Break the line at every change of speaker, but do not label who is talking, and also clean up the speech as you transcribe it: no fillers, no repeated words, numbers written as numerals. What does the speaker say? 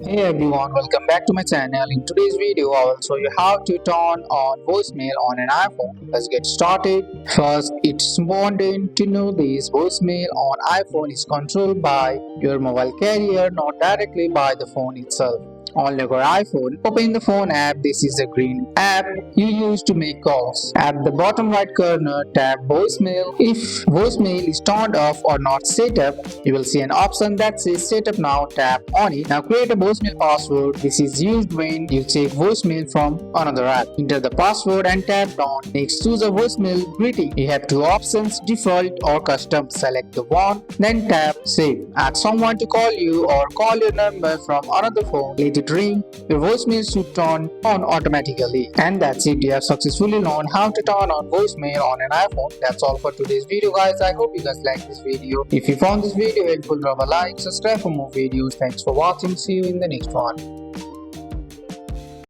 Hey everyone, welcome back to my channel. In today's video, I will show you how to turn on voicemail on an iPhone. Let's get started. First, it's important to know this voicemail on iPhone is controlled by your mobile carrier, not directly by the phone itself. On your iPhone, open the phone app. This is the green app you use to make calls. At the bottom right corner, tap voicemail. If voicemail is turned off or not set up, you will see an option that says setup now. Tap on it. Now create a voicemail password. This is used when you check voicemail from another app. Enter the password and tap down. Next, choose a voicemail greeting. You have two options, default or custom. Select the one, then tap save. Ask someone to call you or call your number from another phone. Let it ring. Your voicemail should turn on automatically. And that's it. You have successfully learned how to turn on voicemail on an iPhone. That's all for today's video, guys. I hope you guys like this video. If you found this video helpful, drop a like, subscribe for more videos. Thanks for watching. See you in the next one.